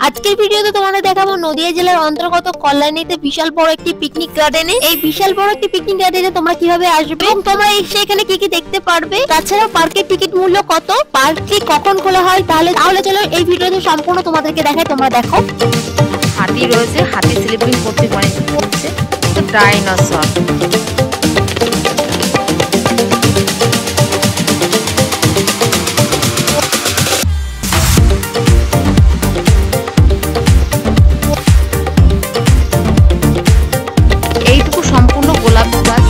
আজকের ভিডিওতে তোমাদের দেখাবো নদিয়া জেলার অন্তর্গত কল্যাণীতে বিশাল বড় একটি পিকনিক গার্ডেনে। এই বিশাল বড় একটি পিকনিক গার্ডেনে তোমরা কিভাবে আসবে এবং তোমরা এসে এখানে কি কি দেখতে পারবে, তাছাড়া পার্কের টিকিট মূল্য কত, পার্কটি কখন খোলা হয়, তাহলে চলো এই ভিডিওতে সম্পূর্ণ তোমাদেরকে দেখাই, তোমরা দেখো। হাতি রয়েছে, হাতি স্লিপিং করতে মানে হচ্ছে ডাইনোসর। এইটুকু সম্পূর্ণ গোলাপ গাছ।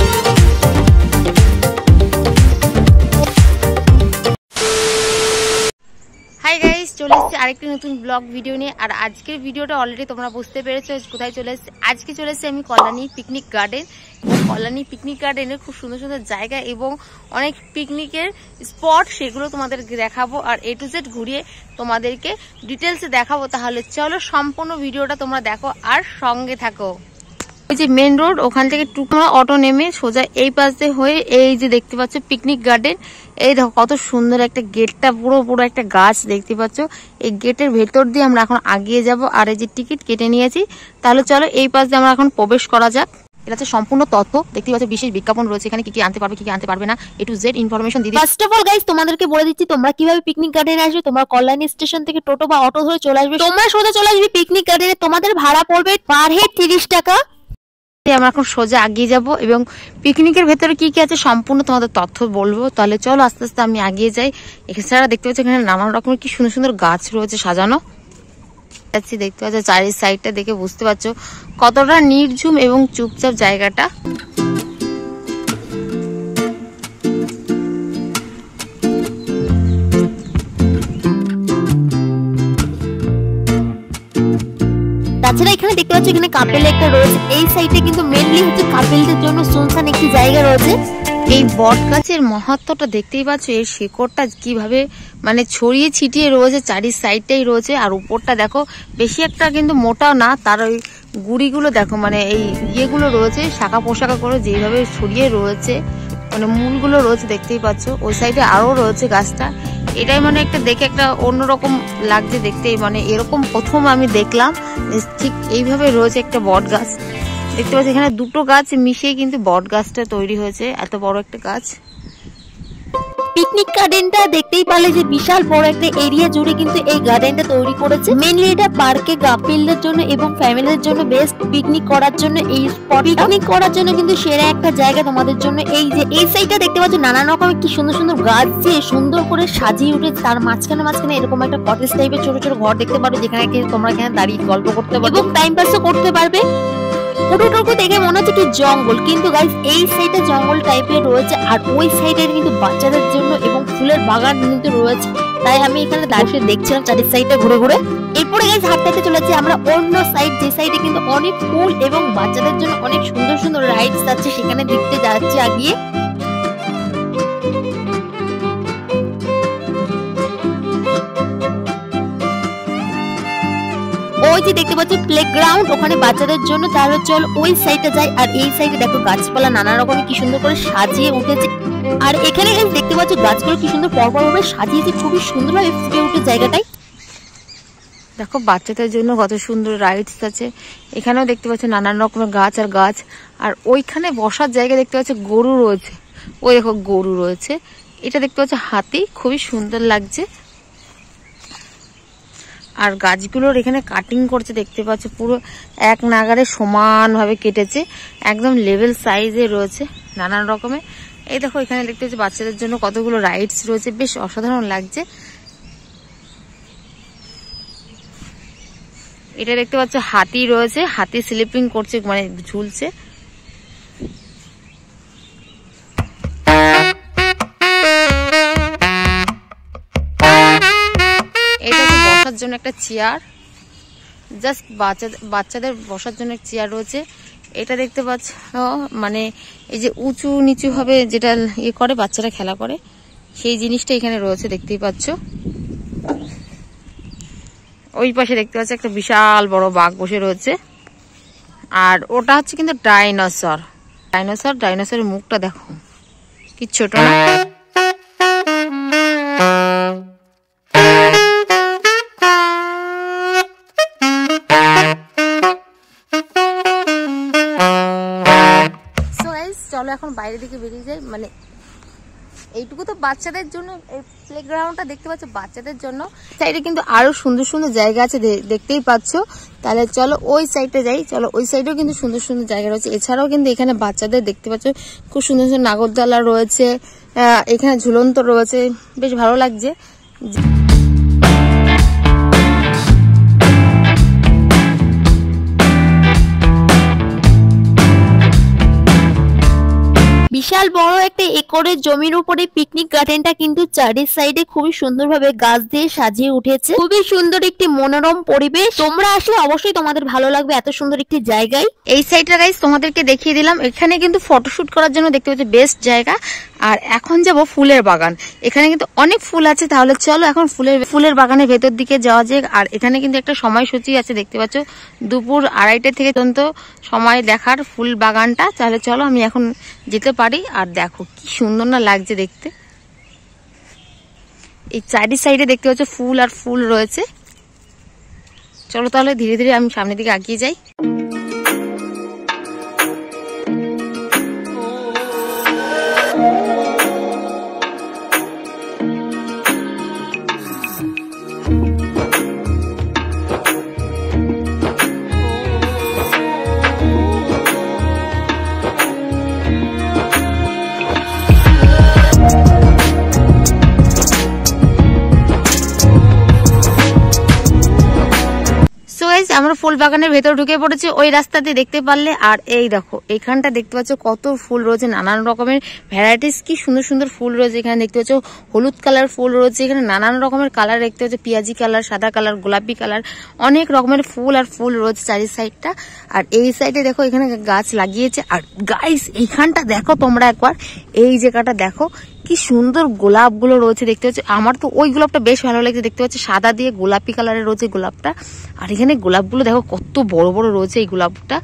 হাই গাইস, চলে এসেছি আরেকটি নতুন ব্লগ ভিডিও নিয়ে। আর আজকের ভিডিওটা অলরেডি তোমরা বুঝতে পেরেছো কোথায় চলে এসেছি। আজকে চলে এসেছি আমি Kalyani picnic garden. Kalyani picnic গার্ডেনের খুব সুন্দর সুন্দর জায়গা এবং অনেক পিকনিকের স্পট, সেগুলো তোমাদেরকে দেখাবো আর A to Z ঘুরিয়ে তোমাদেরকে ডিটেলসে দেখাবো। তাহলে চলো সম্পূর্ণ ভিডিওটা তোমরা দেখো আর সঙ্গে থাকো। ওই যে মেন রোড, ওখান থেকে টুকরা অটো নেমে সোজা এই পাশে হয়ে এই যে দেখতে পাচ্ছ পিকনিক গার্ডেন। এই দেখো কত সুন্দর একটা গেটটা, পুরো একটা গাছ দেখতে পাচ্ছ। এই গেটের ভেতর দিয়ে আমরা এখন আগিয়ে যাব। আর এই যে টিকিট কেটে নিয়েছি, তাহলে চলো এই পাশ দিয়ে আমরা এখন প্রবেশ করা যাক। এটা হচ্ছে সম্পূর্ণ তথ্য, দেখতে পাচ্ছ বিশেষ বিজ্ঞাপন রয়েছে এখানে, কি কি আনতে পারবে কি কি আনতে পারবে না, A to Z ইনফরমেশন দিদি। ফার্স্ট অফ অল গাইস, তোমাদেরকে বলে দিচ্ছি তোমরা কিভাবে পিকনিক গার্ডেনে আসবে। তোমরা কল্যাণী স্টেশন থেকে টোটো বা অটো ধরে চলে আসবে, তোমরা সোজা চলে আসবে পিকনিক গার্ডেনে। তোমাদের ভাড়া পড়বে পার হেড 30 টাকা। আমরা এখন সোজা আগিয়ে যাব এবং পিকনিকের ভেতরে কি কি আছে সম্পূর্ণ তোমাদের তথ্য বলবো। তাহলে চলো আস্তে আস্তে আমি আগিয়ে যাই। এছাড়া দেখতে পাচ্ছি এখানে নানান রকমের কি সুন্দর সুন্দর গাছ রয়েছে সাজানো। দেখতে পাচ্ছ চারি সাইডটা দেখে বুঝতে পারছো কতটা নির্ঝুম এবং চুপচাপ জায়গাটা। তাছাড়া এখানে দেখতে পাচ্ছ এখানে কাপেল একটা রয়েছে। এই সাইডে কিন্তু মেইনলি হচ্ছে কাপেলদের জন্য সুনসান একটি জায়গা রয়েছে। এই বট গাছের মহত্বটা দেখতেই পাচ্ছ, এর শিকড়টা কিভাবে মানে ছড়িয়ে ছিটিয়ে রয়েছে, চারি সাইডটাই রয়েছে। আর উপরটা দেখো বেশি একটা কিন্তু মোটাও না, তার ওই গুড়িগুলো দেখো মানে এই ইয়েগুলো রয়েছে শাখা পোশাকা করে যেভাবে ছড়িয়ে রয়েছে, মানে মূলগুলো রয়েছে দেখতেই পাচ্ছ। ওই সাইডে আরো রয়েছে গাছটা। এটাই মানে একটা দেখে একটা অন্যরকম লাগছে দেখতে, মানে এরকম প্রথম আমি দেখলাম ঠিক এইভাবে রয়েছে একটা বট গাছ। দেখতে পাচ্ছি এখানে দুটো গাছ মিশিয়ে কিন্তু বট গাছটা তৈরি হয়েছে, এত বড় একটা গাছ। পিকনিক গার্ডেনটা দেখতেই পারলে যে বিশাল বড় একটা এরিয়া জুড়ে কিন্তু এই গার্ডেনটা তৈরি করেছে। মেইনলি এটা পার্কে কাপলদের জন্য এবং ফ্যামিলির জন্য বেস্ট পিকনিক করার জন্য এই স্পট। পিকনিক করার জন্য কিন্তু সেরা একটা জায়গা তোমাদের জন্য। এই যে এই সাইডটা দেখতে পাচ্ছ নানান রকমের কি সুন্দর সুন্দর গাছ দিয়ে সুন্দর করে সাজিয়ে উঠেছে। তার মাঝখানে এরকম একটা কটেজ টাইপের ছোট ছোট ঘর দেখতে পারো, যেখানে তোমরা এখানে দাঁড়িয়ে গল্প করতে পারবে এবং টাইম পাসও করতে পারবে। পুরোটুকু দেখে মনে হচ্ছে কি জঙ্গল, কিন্তু গাইস এই সাইডে জঙ্গল টাইপের রয়েছে আর ওই সাইডে কিন্তু বাচ্চাদের জন্য এবং ফুলের বাগান কিন্তু রয়েছে। তাই আমি এখানে দাঁড়িয়ে দেখছিলাম চারি সাইডে ঘুরে ঘুরে। এরপরে গাইস হাঁটতে চলেছি আমরা অন্য সাইড, যে সাইডে কিন্তু অনেক ফুল এবং বাচ্চাদের জন্য অনেক সুন্দর সুন্দর রাইডস আছে, সেখানে দেখতে যাচ্ছি আগিয়ে। ওই যে দেখতে পাচ্ছ প্লেগ্রাউন্ড, ওখানে বাচ্চাদের জন্য। তাহলে চল ওই সাইডে যাই। আর এই সাইডে দেখো গাছপালা নানা রকমের কি সুন্দর করে সাজিয়ে উঠেছে। আর এখানে দেখতে পাচ্ছ গাছগুলো কি সুন্দর পরপর ভাবে সাজিয়েছে, খুবই সুন্দরভাবে ফুটে উঠে জায়গাটাই। দেখো বাচ্চাদের জন্য কত সুন্দর রাইডস আছে। এখানেও দেখতে পাচ্ছ নানান রকমের গাছ আর গাছ। আর ওইখানে বসার জায়গা দেখতে পাচ্ছ গরু রয়েছে, ওই দেখো গরু রয়েছে। এটা দেখতে পাচ্ছ হাতি, খুবই সুন্দর লাগছে। আর গাছগুলোর এখানে কাটিং করছে দেখতে পাচ্ছ, পুরো এক নাগারে সমান ভাবে কেটেছে, একদম লেভেল সাইজে রয়েছে নানান রকমের। এই দেখো এখানে দেখতে পাচ্ছ বাচ্চাদের জন্য কতগুলো রাইডস রয়েছে, বেশ অসাধারণ লাগছে। এটা দেখতে পাচ্ছ হাতি রয়েছে, হাতি স্লিপিং করছে মানে ঝুলছে। বসার জন্য একটা চেয়ার, জাস্ট বাচ্চাদের বসার জন্য একটা চেয়ার রয়েছে। এটা দেখতে পাচ্ছ মানে এই যে উঁচু নিচু ভাবে যেটা ইয়ে করে বাচ্চারা খেলা করে, সেই জিনিসটা এখানে রয়েছে দেখতেই পাচ্ছ। ওই পাশে দেখতে পাচ্ছ একটা বিশাল বড় বাঘ বসে রয়েছে। আর ওটা হচ্ছে কিন্তু ডাইনোসর। ডাইনোসরের মুখটা দেখো কি ছোট না। বাইরের দিকে বেরিয়ে যাই। মানে এইটুকু তো বাচ্চাদের জন্য, এই প্লেগ্রাউন্ডটা দেখতে পাচ্ছ বাচ্চাদের জন্য। সাইডে কিন্তু আরো সুন্দর সুন্দর জায়গা আছে, দেখতেই পাচ্ছ। তাহলে চলো ওই সাইডে যাই। চলো ওই সাইডেও কিন্তু সুন্দর সুন্দর জায়গা রয়েছে। এছাড়াও কিন্তু এখানে বাচ্চাদের দেখতে পাচ্ছ খুব সুন্দর সুন্দর নাগরদোলা রয়েছে, এখানে ঝুলন্ত রয়েছে, বেশ ভালো লাগছে। বিশাল বড় একটা একরের জমির উপরে পিকনিক গার্ডেনটা কিন্তু চারি সাইডে খুবই সুন্দরভাবে গাছ দিয়ে সাজিয়ে উঠেছে। খুবই সুন্দর একটি মনোরম পরিবেশ। তোমরা আসলে অবশ্যই তোমাদের ভালো লাগবে এত সুন্দর একটি জায়গায়। এই সাইডটা গাইস তোমাদেরকে দেখিয়ে দিলাম। এখানে কিন্তু ফটোশুট করার জন্য দেখতে পাচ্ছি বেস্ট জায়গা। আর এখন যাব ফুলের বাগান। এখানে কিন্তু অনেক ফুল আছে। তাহলে চলো এখন ফুলের বাগানের ভেতর দিকে যাওয়া যাক। আর এখানে কিন্তু একটা সময়সূচি আছে, দেখতে পাচ্ছ দুপুর 2:30 থেকে পর্যন্ত সময় দেখার ফুল বাগানটা। তাহলে চলো আমি এখন যেতে পারি। আর দেখো কি সুন্দর না লাগছে দেখতে। এই চারি সাইডে দেখতে পাচ্ছ ফুল আর ফুল রয়েছে। চলো তাহলে ধীরে ধীরে আমি সামনের দিকে এগিয়ে যাই। আমরা ফুল বাগানের ভেতর ঢুকে পড়েছি ওই রাস্তাতে দেখতে পারলে। আর এই দেখো এখানটা দেখতে পাচ্ছ কত ফুল রয়েছে, নানান রকমের ভ্যারাইটিস, কি সুন্দর সুন্দর ফুল রয়েছে। এখানে দেখতে পাচ্ছ হলুদ কালার ফুল রয়েছে, এখানে নানান রকমের কালার দেখতে পাচ্ছ, পেঁয়াজি কালার, সাদা কালার, গোলাপি কালার, অনেক রকমের ফুল আর ফুল রয়েছে চারি সাইডটা। আর এই সাইডে দেখো এখানে গাছ লাগিয়েছে। আর গাইস এইখানটা দেখো তোমরা একবার, এই জায়গাটা দেখো কি সুন্দর গোলাপগুলো রয়েছে দেখতে পাচ্ছ। আমার তো ওই গোলাপটা বেশ ভালো লাগছে, দেখতে পাচ্ছি সাদা দিয়ে গোলাপি কালারের রয়েছে গোলাপটা। আর এখানে গোলাপগুলো দেখো কত বড় বড় রয়েছে, এই গোলাপটা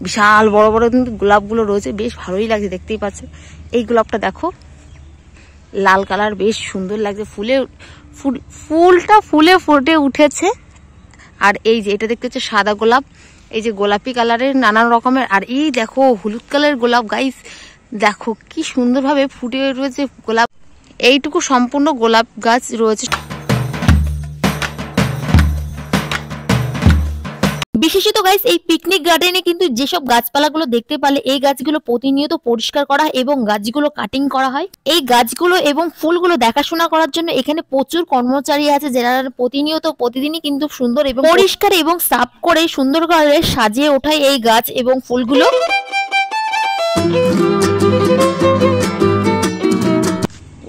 বিশাল বড় বড় কিন্তু গোলাপগুলো রয়েছে, বেশ ভালোই লাগছে দেখতেই পাচ্ছ। এই গোলাপটা দেখো লাল কালার, বেশ সুন্দর লাগছে। ফুলটা ফুলে ফুটে উঠেছে। আর এই যে এটা দেখতে হচ্ছে সাদা গোলাপ, এই যে গোলাপি কালারের নানান রকমের। আর এই দেখো হলুদ কালারের গোলাপ গাইস, দেখো কি সুন্দরভাবে ফুটে রয়েছে গোলাপ। এইটুকু সম্পূর্ণ গোলাপ গাছ রয়েছে। বিশেষত গাইস এই পিকনিক গার্ডেনে কিন্তু যেসব গাছপালাগুলো দেখতে পারলে, এই গাছগুলো প্রতিনিয়ত পরিষ্কার করা এবং গাছগুলো কাটিং করা হয়। এই গাছগুলো এবং ফুলগুলো দেখাশোনা করার জন্য এখানে প্রচুর কর্মচারী আছে, যারা প্রতিদিনই কিন্তু সুন্দর এবং পরিষ্কার এবং সাফ করে সুন্দর করে সাজিয়ে ওঠায় এই গাছ এবং ফুলগুলো।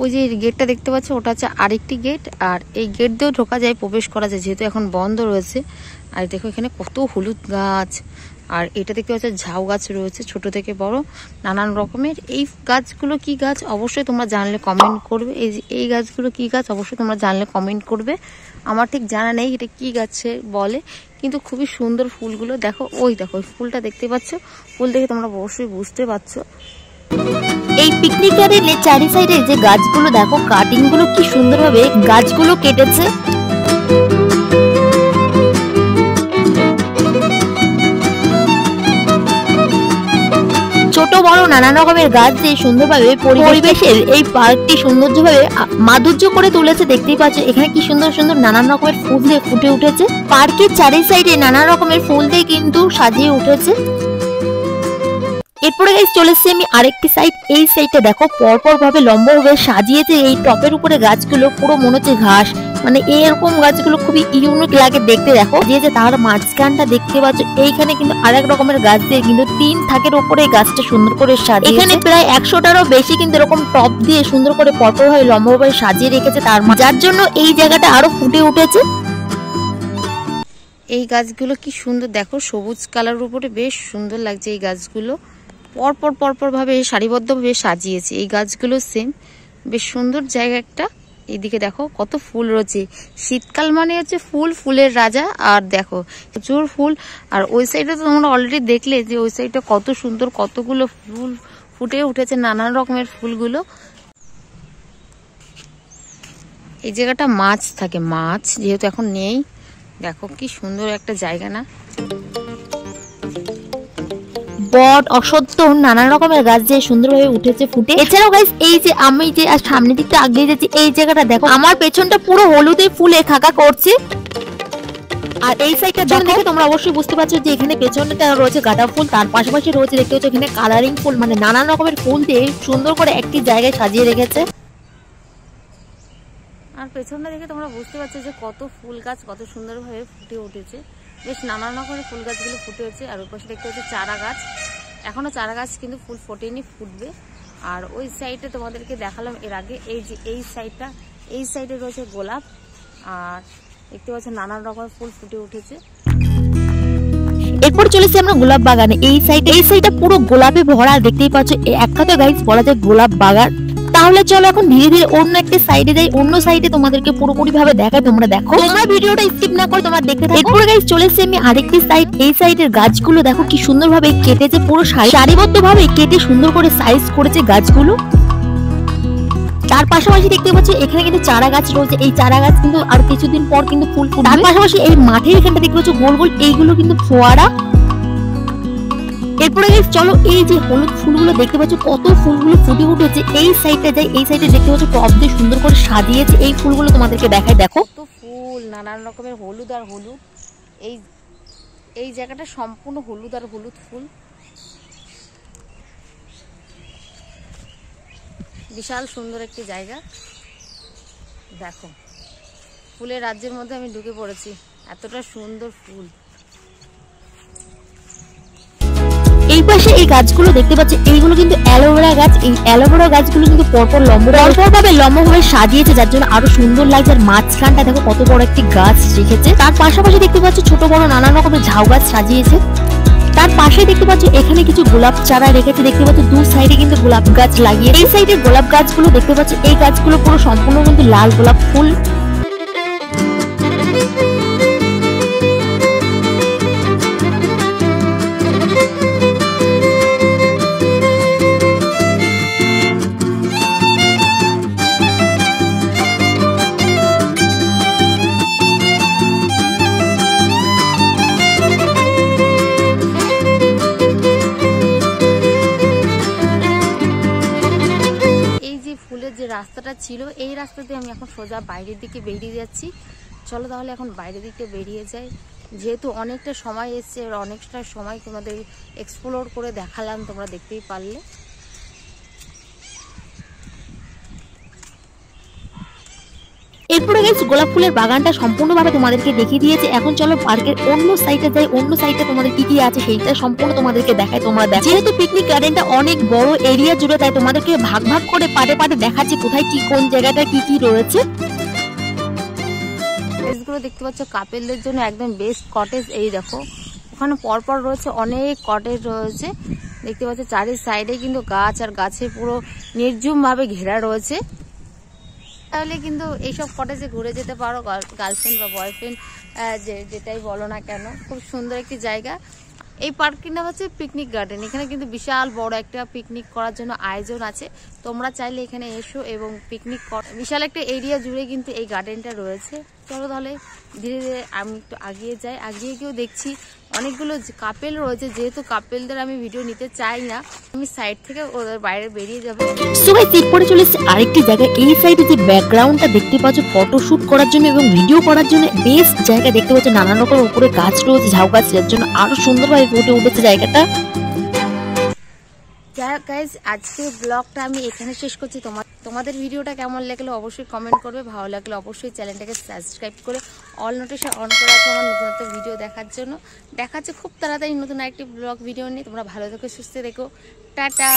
ওই যে গেটটা দেখতে পাচ্ছ ওটা হচ্ছে আরেকটি গেট। আর এই গেট দিয়েও ঢোকা যায়, প্রবেশ করা যায়, যেহেতু এখন বন্ধ রয়েছে। আর দেখো এখানে কত হলুদ গাছ। আর এটা দেখতে পাচ্ছ ঝাউ গাছ রয়েছে, ছোট থেকে বড় নানান রকমের। এই গাছগুলো কি গাছ অবশ্যই তোমরা জানলে কমেন্ট করবে। এই গাছগুলো কি গাছ অবশ্যই তোমরা জানলে কমেন্ট করবে। আমার ঠিক জানা নেই এটা কি গাছে বলে, কিন্তু খুবই সুন্দর ফুলগুলো। দেখো ওই দেখো ওই ফুলটা দেখতে পাচ্ছ, ফুল দেখে তোমরা অবশ্যই বুঝতে পারছো। এই পিকনিক গার্ডেনের চারি সাইডে যে গাছগুলো দেখো, কাটিং গুলো কি সুন্দরভাবে গাছগুলো কেটেছে। ছোট বড় নানান রকমের গাছ দিয়ে সুন্দরভাবে পরিবেশের এই পার্কটি সৌন্দর্যভাবে মাধুর্য করে তুলেছে। দেখতেই পাচ্ছ এখানে কি সুন্দর সুন্দর নানান রকমের ফুল দিয়ে ফুটে উঠেছে। পার্কের চারি সাইডে নানা রকমের ফুল দিয়ে কিন্তু সাজিয়ে উঠেছে। এরপরে গাইস চলে এসেছি আমি আরেকটি সাইড। এই সাইডটা দেখো পরপর ভাবে লম্বাভাবে সাজিয়েছে এই টপের উপরে গাছগুলো, পুরো মনে হচ্ছে ঘাস। মানে এরকম গাছগুলো খুবই ইউনিক লাগে দেখতে। দেখো যে তার মাঝখানটা দেখতে পাচ্ছ, এইখানে কিন্তু আরেক রকমের গাছ দিয়ে কিন্তু 3 থাকের উপরে গাছটা সুন্দর করে সাজিয়ে, এখানে প্রায় 100টারও বেশি কিন্তু এরকম টপ দিয়ে সুন্দর করে পরপর ভাবে লম্বাভাবে সাজিয়ে রেখেছে, যার জন্য এই জায়গাটা আরো ফুটে উঠেছে। এই গাছগুলো কি সুন্দর দেখো, সবুজ কালারের উপরে বেশ সুন্দর লাগছে। এই গাছগুলো পরপর ভাবে সারিবদ্ধভাবে সাজিয়েছে। এই গাছগুলো সেম, বেশ সুন্দর জায়গা একটা। এইদিকে দেখো কত ফুল রয়েছে। শীতকাল মানে হচ্ছে ফুলের রাজা। আর দেখো প্রচুর ফুল। আর ওই সাইডে তো তোমরা অলরেডি দেখলে যে ওই সাইডটা কত সুন্দর, কতগুলো ফুল ফুটে উঠেছে, নানান রকমের ফুলগুলো। এই জায়গাটা মাছ থাকে, মাছ যেহেতু এখন নেই। দেখো কি সুন্দর একটা জায়গা না। বট, অশ্বত্থ, নানান রকমের গাছ যে সুন্দরভাবে উঠেছে ফুটে। এছাড়াও গাইস এই যে আমি যে সামনের দিকটা আগিয়ে যাচ্ছি, এই জায়গাটা দেখো, আমার পেছনটা পুরো হলুদে ফুলে খাকা করছে। আর এই সাইডটা দেখে তোমরা অবশ্যই বুঝতে পারছো যে এখানে পেছনটা রয়েছে গাঁদা ফুল, তার পাশাপাশি রয়েছে দেখতে পাচ্ছ এখানে কালারিং ফুল, মানে নানান রকমের ফুল দিয়ে সুন্দর করে একটি জায়গায় সাজিয়ে রেখেছে। আর পেছনটা দেখে তোমরা বুঝতে পারছো যে কত ফুল গাছ কত সুন্দরভাবে ফুটে উঠেছে। বেশ নানান রকমের ফুল গাছগুলো ফুটে উঠেছে। আর ওই পাশে দেখতে পাচ্ছি চারা গাছ, এখনো চারা গাছ কিন্তু ফুল ফোটেনি, ফুটবে। আর ওই সাইডে তোমাদেরকে দেখালাম এর আগে, এই যে এই সাইডে রয়েছে গোলাপ, আর দেখতে পাচ্ছ নানান রকমের ফুল ফুটে উঠেছে। এরপর চলেছি আমরা গোলাপ বাগানে। এই সাইডটা পুরো গোলাপে ভরা, দেখতেই পাচ্ছ এক কথা গাইস বলা যায় গোলাপ বাগান। তাহলে চলো এখন ধীরে ধীরে অন্য একটা সাইডে যাই, অন্য সাইডে তোমাদেরকে পুরোপুরি ভাবে দেখাই, তোমরা দেখো, তোমরা ভিডিওটা স্কিপ না করে তোমরা দেখতে থাকো। এরপর গাইস চলেছি আমি আরেকটি সাইড। এই সাইডের গাছগুলো দেখো কি সুন্দরভাবে কেটেছে, পুরো সারিবদ্ধভাবে কেটে সুন্দর করে সাইজ করেছে গাছগুলো। তার পাশাপাশি দেখতে পাচ্ছ এখানে কিন্তু চারা গাছ রয়েছে, এই চারা গাছ কিন্তু আর কিছুদিন পর কিন্তু ফুল ফুটবে। তার পাশাপাশি এই মাঠের এখানটা দেখতে পাচ্ছ গোল গোল, এইগুলো কিন্তু ফোয়ারা। এরপরে চলো এই যে হলুদ ফুলগুলো দেখতে পাচ্ছ কত ফুলগুলো ফুটে উঠেছে, এই সাইডটা যাই, এই সাইডে দেখতে পাচ্ছ টব দিয়ে সুন্দর করে সাজিয়েছে। এই ফুলগুলো তোমাদেরকে দেখাই, দেখো কত ফুল, নানান রকমের হলুদ আর হলুদ। এই জায়গাটা সম্পূর্ণ হলুদ আর হলুদ ফুল, বিশাল সুন্দর একটি জায়গা। দেখো ফুলের রাজ্যের মধ্যে আমি ঢুকে পড়েছি, এতটা সুন্দর ফুল। এই পাশে এই গাছগুলো দেখতে পাচ্ছ, এইগুলো কিন্তু অ্যালোভেরা গাছ। এই অ্যালোভেরা গাছগুলো কিন্তু পরপর লম্বভাবে সাজিয়েছে, যার জন্য আরো সুন্দর লাগছে। আর মাঝখানটা দেখো কত বড় একটি গাছ রেখেছে। তার পাশাপাশি দেখতে পাচ্ছ ছোট বড় নানান রকমের ঝাউ গাছ সাজিয়েছে। তার পাশে দেখতে পাচ্ছ এখানে কিছু গোলাপ চারা রেখেছে, দেখতে পাচ্ছ দু সাইডে কিন্তু গোলাপ গাছ লাগিয়ে। এই সাইডে গোলাপ গাছগুলো দেখতে পাচ্ছ, এই গাছগুলো পুরো সম্পূর্ণ কিন্তু লাল গোলাপ ফুল। যে রাস্তাটা ছিল, এই রাস্তাতে আমি এখন সোজা বাইরের দিকে বেরিয়ে যাচ্ছি। চলো তাহলে এখন বাইরের দিকে বেরিয়ে যাই, যেহেতু অনেকটা সময় এসছে, অনেকটা সময় তোমাদের এক্সপ্লোর করে দেখালাম, তোমরা দেখতেই পারলে। এরপরে গাইস গোলাপ ফুলের বাগানটা সম্পূর্ণভাবে তোমাদেরকে দেখিয়ে দিয়েছে। এখন চলো পার্কের অন্য সাইডে যাই, অন্য সাইডে তোমাদের কি কি আছে সেইটা সম্পূর্ণ তোমাদেরকে দেখায়, তোমরা দেখো। যেহেতু পিকনিক গার্ডেনটা অনেক বড় এরিয়া জুড়ে, তাই তোমাদেরকে ভাগ ভাগ করে পাটে পাটে দেখাচ্ছি কোথায় কি কোন জায়গাটা কি কি রয়েছে। কটেজগুলো দেখতে পাচ্ছ কাপেলদের জন্য একদম বেস্ট কটেজ। এই দেখো ওখানে পরপর রয়েছে অনেক কটেজ রয়েছে, দেখতে পাচ্ছ চারি সাইডে কিন্তু গাছ, আর গাছে পুরো নির্জুম ভাবে ঘেরা রয়েছে। তাহলে কিন্তু এইসব কটেজে ঘুরে যেতে পারো, গার্লফ্রেন্ড বা বয়ফ্রেন্ড যেটাই বলো না কেন। খুব সুন্দর একটি জায়গা। এই পার্কটির নাম হচ্ছে পিকনিক গার্ডেন। এখানে কিন্তু বিশাল বড় একটা পিকনিক করার জন্য আয়োজন আছে, তোমরা চাইলে এখানে এসো এবং পিকনিক কর। বিশাল একটা এরিয়া জুড়ে কিন্তু এই গার্ডেনটা রয়েছে। চলো তাহলে ধীরে ধীরে আমি একটু আগিয়ে যাই। আগিয়ে গিয়েও দেখছি অনেকগুলো কাপেল রয়েছে, যেহেতু কাপেলদের আমি ভিডিও নিতে চাই না, আমি সাইড থেকে ওদের বাইরে বেরিয়ে যাবো। সবাই সিট পরে চলে এসেছে আরেকটি জায়গায়। এই সাইডে যে ব্যাকগ্রাউন্ডটা দেখতে পাচ্ছ ফটোশুট করার জন্য এবং ভিডিও করার জন্য বেস্ট জায়গা, দেখতে পাচ্ছ নানান রকম উপরে গাছ রয়েছে, ঝাউ গাছ, যার জন্য আরো সুন্দরভাবে ফুটে উঠেছে জায়গাটা। গাইজ আজকে ব্লগটা আমি এখানে শেষ করছি। তোমাদের ভিডিওটা কেমন লাগলো অবশ্যই কমেন্ট করবে, ভালো লাগলে অবশ্যই চ্যানেলটাকে সাবস্ক্রাইব করে অল নোটিফিকেশন অন করে রাখো আমার নতুন নতুন ভিডিও দেখার জন্য। দেখা হচ্ছে খুব তাড়াতাড়ি নতুন আরেকটি ব্লগ ভিডিও নিয়ে। তোমরা ভালো থেকো, সুস্থ থেকো, টাটা।